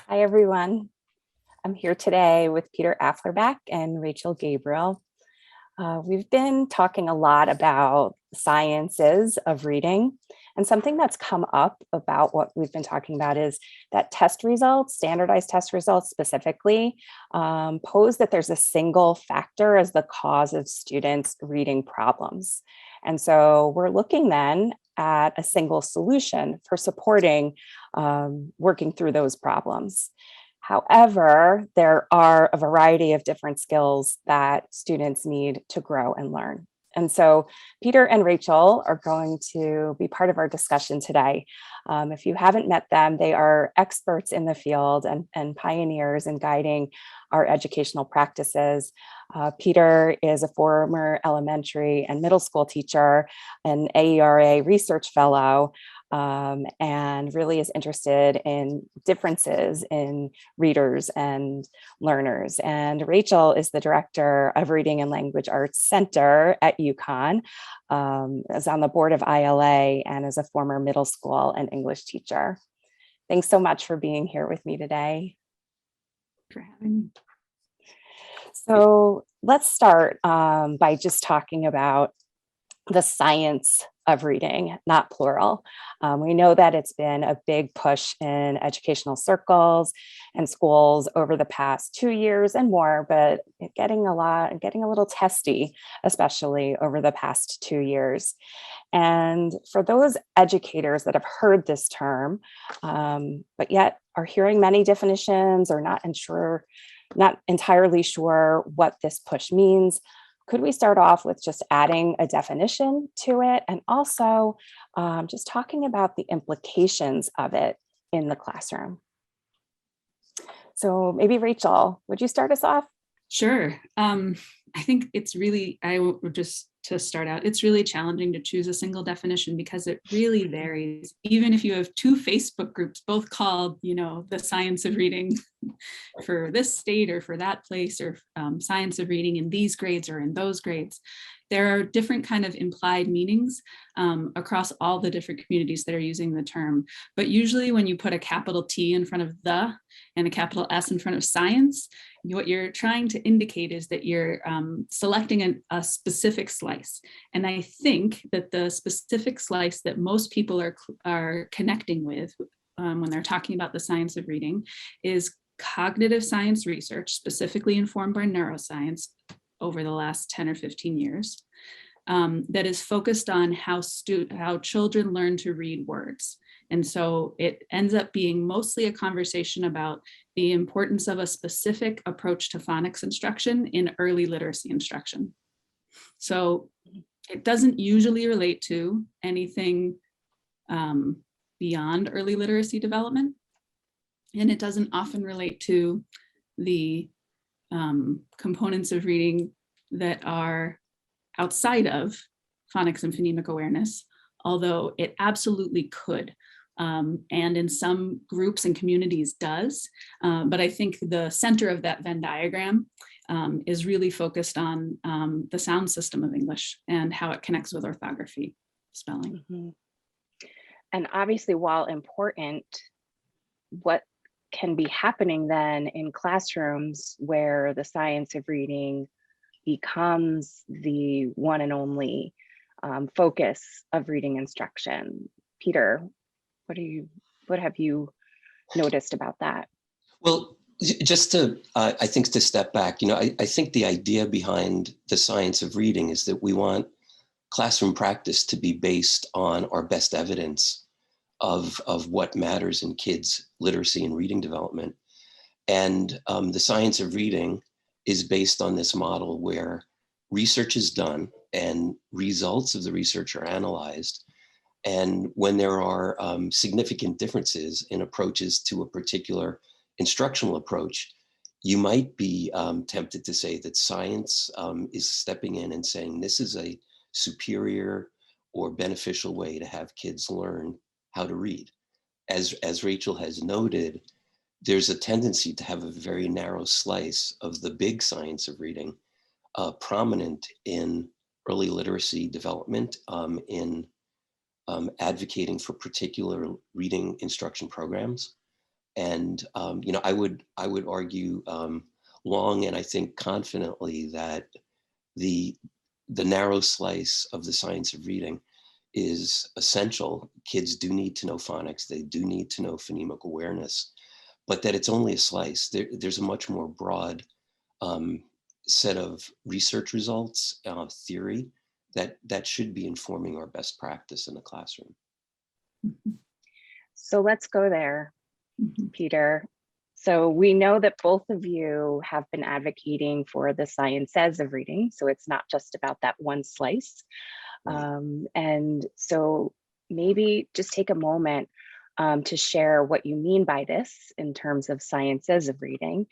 Hi, everyone. I'm here today with Peter Afflerbach and Rachael Gabriel. We've been talking a lot about sciences of reading, and something that's come up about what we've been talking about is that test results, standardized test results specifically, pose that there's a single factor as the cause of students' reading problems. And so we're looking then at a single solution for supporting working through those problems. However, there are a variety of different skills that students need to grow and learn. And so Peter and Rachael are going to be part of our discussion today. If you haven't met them, they are experts in the field and pioneers in guiding our educational practices. Peter is a former elementary and middle school teacher, an AERA research fellow, and really is interested in differences in readers and learners. And Rachael is the director of Reading and Language Arts Center at UConn, is on the board of ILA, and is a former middle school and English teacher. Thanks so much for being here with me today. For having me. So let's start by just talking about the science of reading, not plural. We know that it's been a big push in educational circles and schools over the past 2 years and more, but getting a little testy, especially over the past 2 years. And for those educators that have heard this term, but yet are hearing many definitions or not entirely sure what this push means, could we start off with just adding a definition to it, and also just talking about the implications of it in the classroom? So maybe Rachael, would you start us off? Sure. I think it's really, to start out, it's really challenging to choose a single definition because it really varies. Even if you have two Facebook groups, both called, the science of reading for this state or for that place, or science of reading in these grades or in those grades, there are different kind of implied meanings across all the different communities that are using the term. But usually when you put a capital T in front of the and a capital S in front of science, what you're trying to indicate is that you're selecting a specific slice. And I think that the specific slice that most people are connecting with when they're talking about the science of reading is cognitive science research, specifically informed by neuroscience over the last 10 or 15 years, that is focused on how children learn to read words. And so it ends up being mostly a conversation about the importance of a specific approach to phonics instruction in early literacy instruction. So it doesn't usually relate to anything beyond early literacy development. And it doesn't often relate to the components of reading that are outside of phonics and phonemic awareness, although it absolutely could. And in some groups and communities does. But I think the center of that Venn diagram is really focused on the sound system of English and how it connects with orthography, spelling. Mm-hmm. And obviously, while important, what can be happening then in classrooms where the science of reading becomes the one and only focus of reading instruction? Peter, what have you noticed about that? Well, just to, I think to step back, I think the idea behind the science of reading is that we want classroom practice to be based on our best evidence of what matters in kids' literacy and reading development. And the science of reading is based on this model where research is done and results of the research are analyzed. And when there are significant differences in approaches to a particular instructional approach, you might be tempted to say that science is stepping in and saying this is a superior or beneficial way to have kids learn how to read. As Rachael has noted, there's a tendency to have a very narrow slice of the big science of reading prominent in early literacy development, in advocating for particular reading instruction programs. And I would argue long and I think confidently that the narrow slice of the science of reading is essential. Kids do need to know phonics. They do need to know phonemic awareness, but that it's only a slice. There's a much more broad set of research results, theory that should be informing our best practice in the classroom. So let's go there, Mhm. Peter. So we know that both of you have been advocating for the sciences of reading. So it's not just about that one slice. Right. And so maybe just take a moment to share what you mean by this in terms of sciences of reading.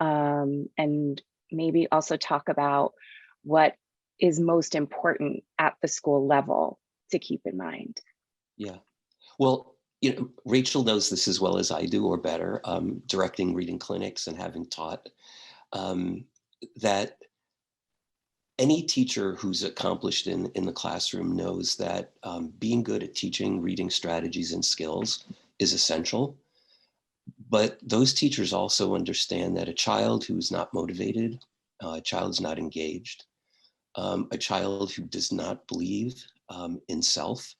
And maybe also talk about what is most important at the school level to keep in mind. Yeah. Well, Rachel knows this as well as I do, or better, directing reading clinics and having taught, that any teacher who's accomplished in the classroom knows that being good at teaching reading strategies and skills is essential. But those teachers also understand that a child who is not motivated, a child who's not engaged, a child who does not believe in self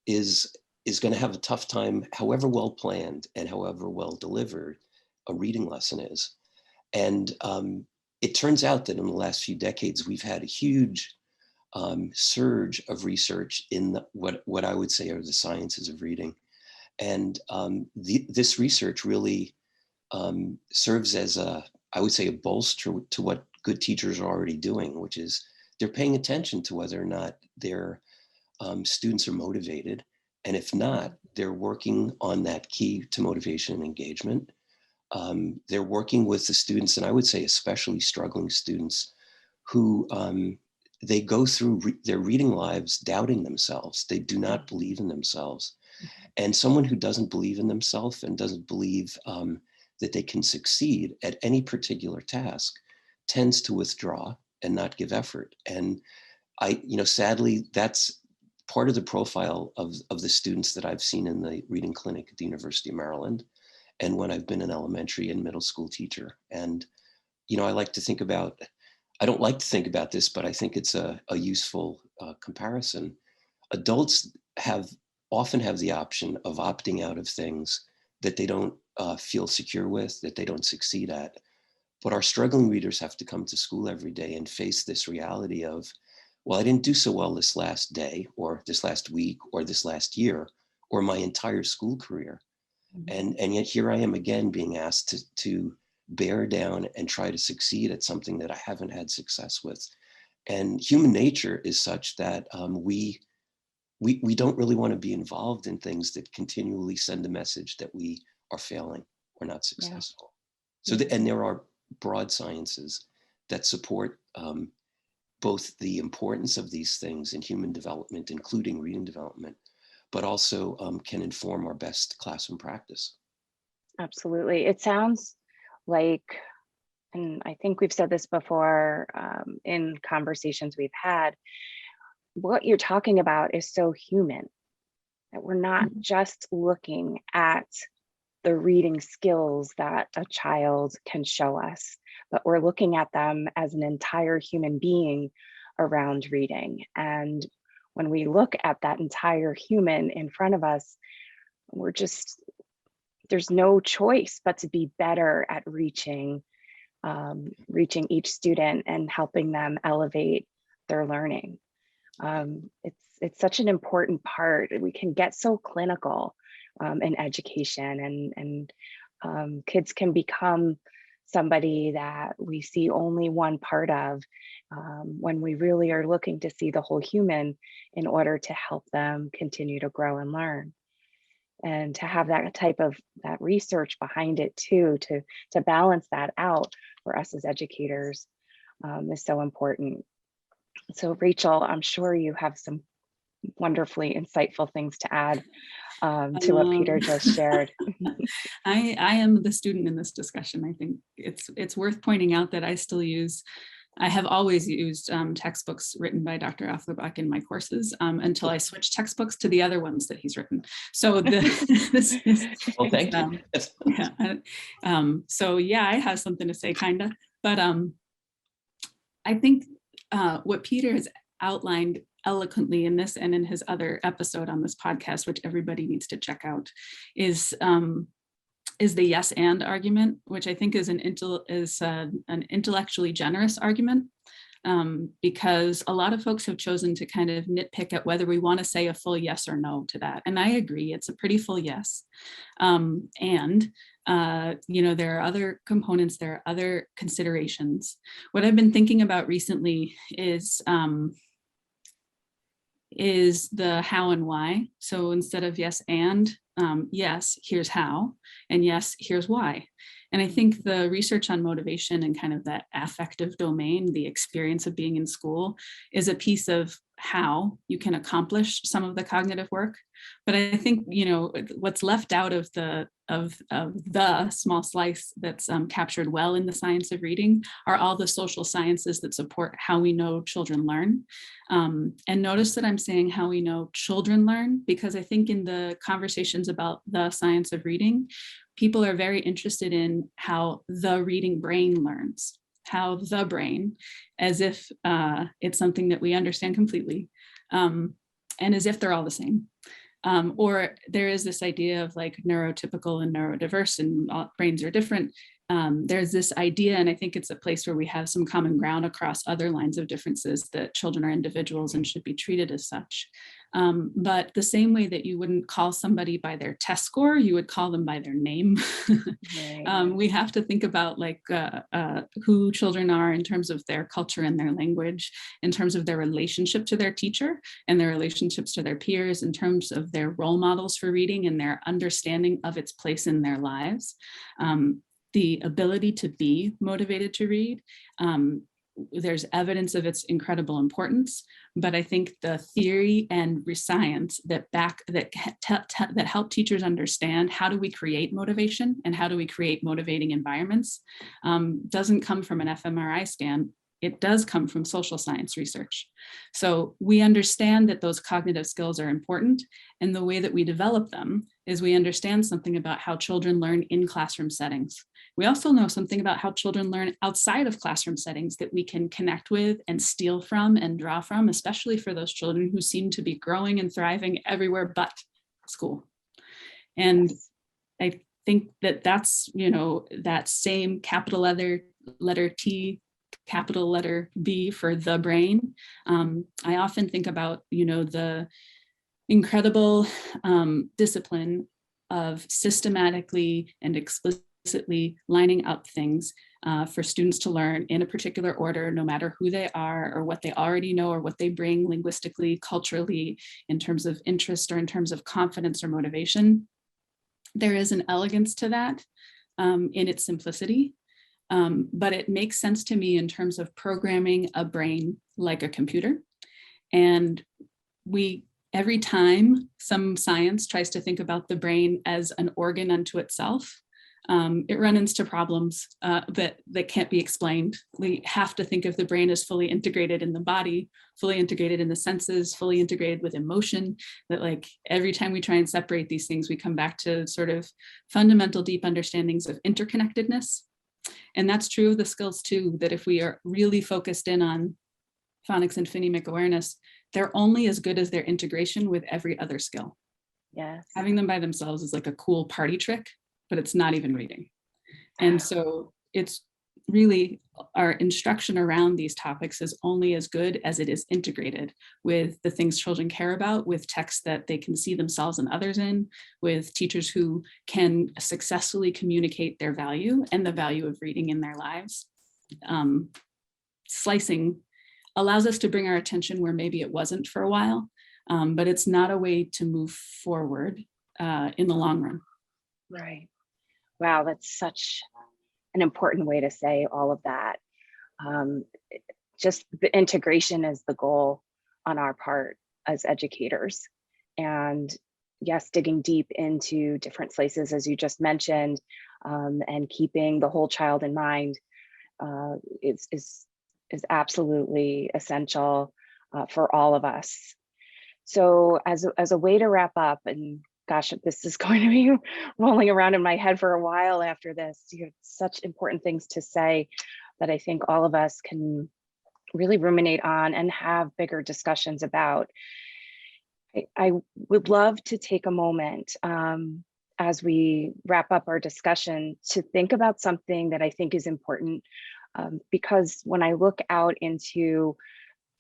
is going to have a tough time, however well planned and however well delivered a reading lesson is. And it turns out that in the last few decades, we've had a huge surge of research in what I would say are the sciences of reading. And this research really serves as I would say, a bolster to what good teachers are already doing, which is they're paying attention to whether or not their students are motivated. And if not, they're working on that key to motivation and engagement. They're working with the students, and I would say especially struggling students, who they go through their reading lives doubting themselves. They do not believe in themselves. And someone who doesn't believe in themselves and doesn't believe that they can succeed at any particular task tends to withdraw and not give effort. And sadly, that's part of the profile of the students that I've seen in the reading clinic at the University of Maryland, and when I've been an elementary and middle school teacher. And, I like to think about, I don't like to think about this, but I think it's a useful comparison. Adults often have the option of opting out of things that they don't feel secure with, that they don't succeed at. But our struggling readers have to come to school every day and face this reality of, well, I didn't do so well this last day or this last week or this last year or my entire school career. And yet here I am again being asked to bear down and try to succeed at something that I haven't had success with. And human nature is such that we don't really want to be involved in things that continually send a message that we are failing or not successful. So, and there are broad sciences that support both the importance of these things in human development, including reading development, but also can inform our best classroom practice. Absolutely. It sounds like, and I think we've said this before in conversations we've had, what you're talking about is so human, that we're not just looking at the reading skills that a child can show us, but we're looking at them as an entire human being around reading. And when we look at that entire human in front of us, there's no choice but to be better at reaching each student and helping them elevate their learning. It's such an important part. We can get so clinical in education, and kids can become somebody that we see only one part of when we really are looking to see the whole human in order to help them continue to grow and learn. And to have that type of that research behind it too, to balance that out for us as educators is so important. So Rachel, I'm sure you have some wonderfully insightful things to add to what Peter just shared. I am the student in this discussion. I think it's worth pointing out that I still use I have always used textbooks written by Dr. Afflerbach in my courses until I switched textbooks to the other ones that he's written. So Well, thank you. So yeah, I have something to say, kinda. But I think what Peter has outlined eloquently in this and in his other episode on this podcast, which everybody needs to check out, is the yes and argument, which I think is an intellectually generous argument, because a lot of folks have chosen to kind of nitpick at whether we want to say a full yes or no to that. And I agree, it's a pretty full yes. And there are other components, there are other considerations. What I've been thinking about recently is the how and why. So instead of yes and, yes, here's how, and yes, here's why. And I think the research on motivation and kind of that affective domain, the experience of being in school, is a piece of how you can accomplish some of the cognitive work. But I think, what's left out of the small slice that's captured well in the science of reading are all the social sciences that support how we know children learn. And notice that I'm saying how we know children learn, because I think in the conversations about the science of reading, people are very interested in how the reading brain learns, how the brain, as if it's something that we understand completely, and as if they're all the same. Or there is this idea of like neurotypical and neurodiverse, and all brains are different. There's this idea, and I think it's a place where we have some common ground across other lines of differences, that children are individuals and should be treated as such. But the same way that you wouldn't call somebody by their test score, you would call them by their name. Right. We have to think about like who children are in terms of their culture and their language, in terms of their relationship to their teacher and their relationships to their peers, in terms of their role models for reading and their understanding of its place in their lives. The ability to be motivated to read. There's evidence of its incredible importance, but I think the theory and science that help teachers understand how do we create motivation and how do we create motivating environments doesn't come from an fMRI scan. It does come from social science research. So we understand that those cognitive skills are important, and the way that we develop them is we understand something about how children learn in classroom settings. We also know something about how children learn outside of classroom settings that we can connect with and steal from and draw from, especially for those children who seem to be growing and thriving everywhere but school. And I think that that's, that same capital letter T, capital letter B for the brain. I often think about, the incredible discipline of systematically and explicitly lining up things for students to learn in a particular order, no matter who they are or what they already know or what they bring linguistically, culturally, in terms of interest or in terms of confidence or motivation. There is an elegance to that in its simplicity, but it makes sense to me in terms of programming a brain like a computer. And every time some science tries to think about the brain as an organ unto itself, it runs into problems that can't be explained. We have to think of the brain as fully integrated in the body, fully integrated in the senses, fully integrated with emotion, that like every time we try and separate these things, we come back to sort of fundamental deep understandings of interconnectedness. And that's true of the skills too, that if we are really focused in on phonics and phonemic awareness, they're only as good as their integration with every other skill. Yes. Having them by themselves is like a cool party trick, but it's not even reading. And so it's really, our instruction around these topics is only as good as it is integrated with the things children care about, with texts that they can see themselves and others in, with teachers who can successfully communicate their value and the value of reading in their lives. Slicing allows us to bring our attention where maybe it wasn't for a while, but it's not a way to move forward in the long run. Right. Wow, that's such an important way to say all of that. Just the integration is the goal on our part as educators. And yes, digging deep into different places, as you just mentioned, and keeping the whole child in mind is is absolutely essential for all of us. So as a way to wrap up, and gosh, this is going to be rolling around in my head for a while after this, you have such important things to say that I think all of us can really ruminate on and have bigger discussions about. I would love to take a moment as we wrap up our discussion to think about something that I think is important, because when I look out into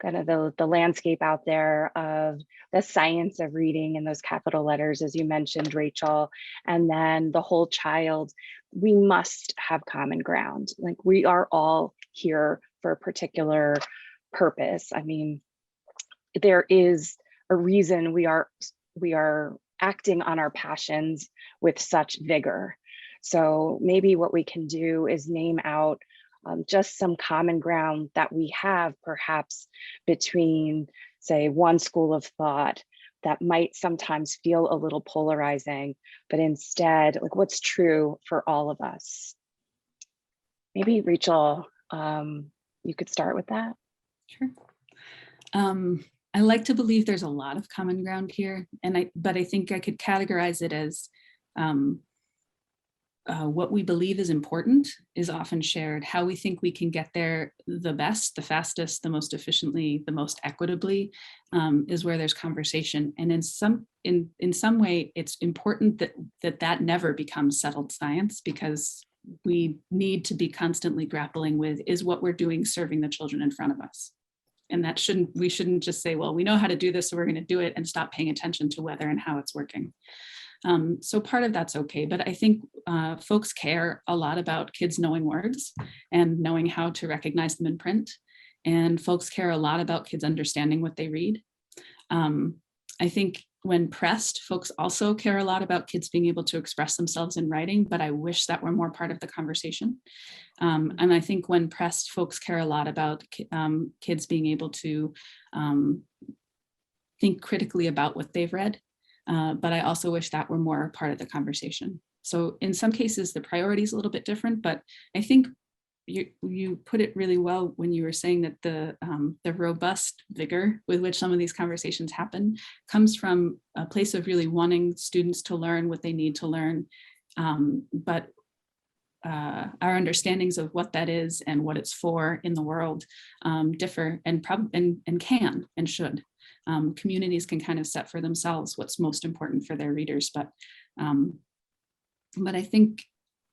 kind of the landscape out there of the science of reading in those capital letters, as you mentioned, Rachel, and then the whole child, we must have common ground. Like, we are all here for a particular purpose. I mean, there is a reason we are acting on our passions with such vigor. So maybe what we can do is name out just some common ground that we have perhaps between, say, one school of thought that might sometimes feel a little polarizing, but instead, like, what's true for all of us. Maybe Rachel, you could start with that. Sure. I like to believe there's a lot of common ground here, but I think I could categorize it as what we believe is important is often shared. How we think we can get there the best, the fastest, the most efficiently, the most equitably is where there's conversation. And in some way, it's important that never becomes settled science, because we need to be constantly grappling with, is what we're doing serving the children in front of us? And we shouldn't just say, well, we know how to do this, so we're going to do it, and stop paying attention to whether and how it's working. So part of that's okay, but I think folks care a lot about kids knowing words and knowing how to recognize them in print. And folks care a lot about kids understanding what they read. I think when pressed, folks also care a lot about kids being able to express themselves in writing, but I wish that were more part of the conversation. And I think when pressed, folks care a lot about kids being able to think critically about what they've read. But I also wish that were more part of the conversation. So in some cases, the priority is a little bit different, but I think you put it really well when you were saying that the robust vigor with which some of these conversations happen comes from a place of really wanting students to learn what they need to learn. But our understandings of what that is and what it's for in the world differ, and can and should. Communities can kind of set for themselves what's most important for their readers, but I think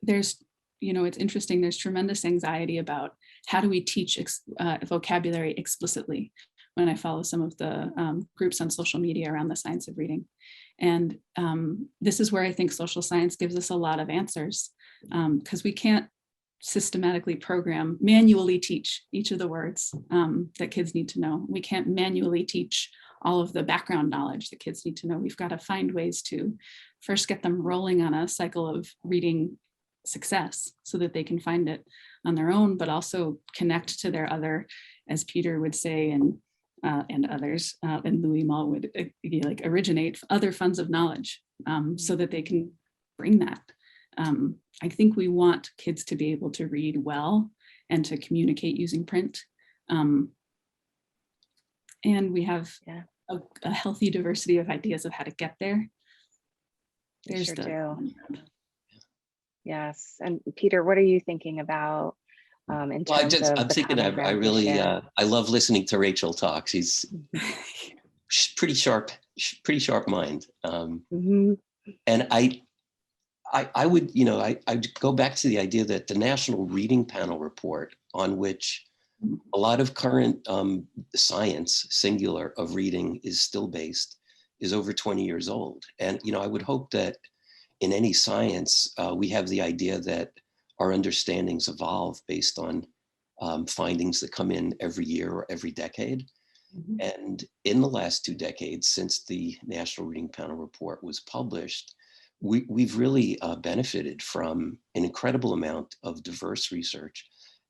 there's, it's interesting, there's tremendous anxiety about how do we teach vocabulary explicitly when I follow some of the groups on social media around the science of reading. And this is where I think social science gives us a lot of answers, because we can't systematically manually teach each of the words that kids need to know. We can't manually teach all of the background knowledge that kids need to know. We've got to find ways to first get them rolling on a cycle of reading success so that they can find it on their own, but also connect to their other, as Peter would say, and others, and Louis Malle would originate other funds of knowledge so that they can bring that. I think we want kids to be able to read well and to communicate using print. And we have a healthy diversity of ideas of how to get there. There's sure do. Yes. And Peter, what are you thinking about in terms of I'm thinking I love listening to Rachel talk. She's pretty sharp mind. And I would, I'd go back to the idea that the National Reading Panel report, on which a lot of current science, singular, of reading is still based, is over 20 years old. And, I would hope that in any science, we have the idea that our understandings evolve based on findings that come in every year or every decade. Mm-hmm. And in the last 2 decades, since the National Reading Panel report was published, we've really benefited from an incredible amount of diverse research,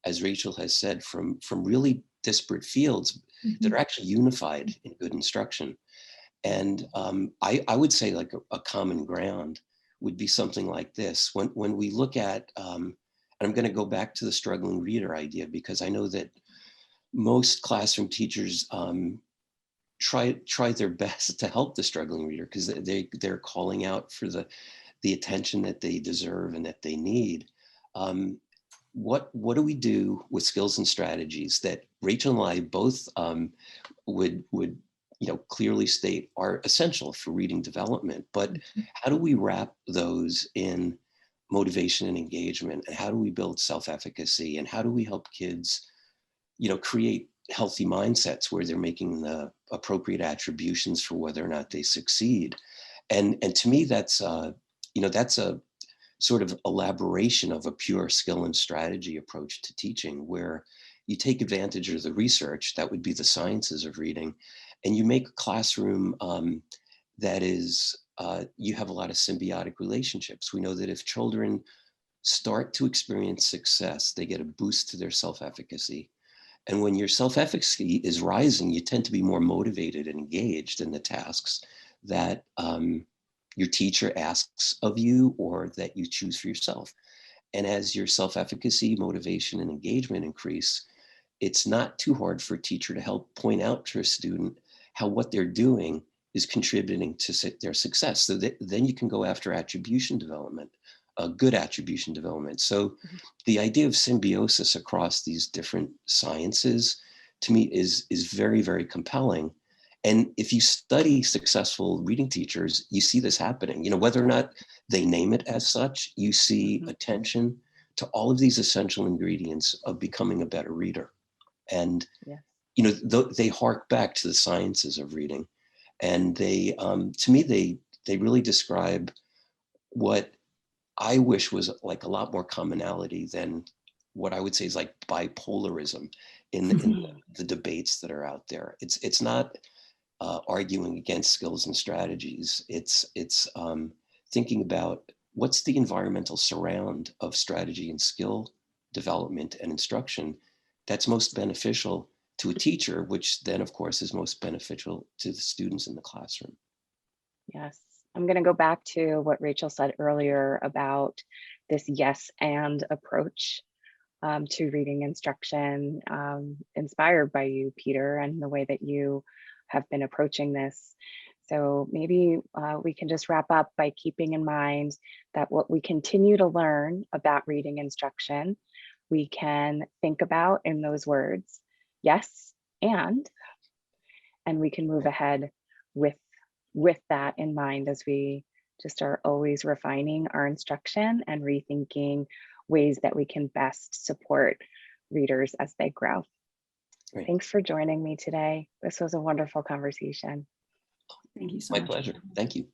as Rachel has said, from really disparate fields mm-hmm. that are actually unified in good instruction. And I would say like a common ground would be something like this. When we look at, and I'm going to go back to the struggling reader idea, because I know that most classroom teachers try their best to help the struggling reader, because they're calling out for the attention that they deserve and that they need. What do we do with skills and strategies that Rachel and I both would clearly state are essential for reading development, but how do we wrap those in motivation and engagement, and how do we build self-efficacy, and how do we help kids create healthy mindsets where they're making the appropriate attributions for whether or not they succeed? And to me, that's a sort of elaboration of a pure skill and strategy approach to teaching, where you take advantage of the research, that would be the sciences of reading, and you make a classroom that is, you have a lot of symbiotic relationships. We know that if children start to experience success, they get a boost to their self-efficacy. And when your self-efficacy is rising, you tend to be more motivated and engaged in the tasks that your teacher asks of you or that you choose for yourself. And as your self-efficacy, motivation, and engagement increase, it's not too hard for a teacher to help point out to a student how what they're doing is contributing to their success. So then you can go after attribution development, good attribution development. So the idea of symbiosis across these different sciences, to me, is very, very compelling. And if you study successful reading teachers, you see this happening. Whether or not they name it as such, you see attention to all of these essential ingredients of becoming a better reader. And they hark back to the sciences of reading, and they, to me, they really describe what I wish was like a lot more commonality than what I would say is like bipolarism in the debates that are out there. It's not arguing against skills and strategies. It's thinking about what's the environmental surround of strategy and skill development and instruction that's most beneficial to a teacher, which then, of course, is most beneficial to the students in the classroom. Yes, I'm going to go back to what Rachel said earlier about this yes and approach to reading instruction, inspired by you, Peter, and the way that you have been approaching this. So maybe we can just wrap up by keeping in mind that what we continue to learn about reading instruction, we can think about in those words, yes, and we can move ahead with that in mind as we just are always refining our instruction and rethinking ways that we can best support readers as they grow. Great. Thanks for joining me today. This was a wonderful conversation. Thank you so My much. pleasure. Thank you.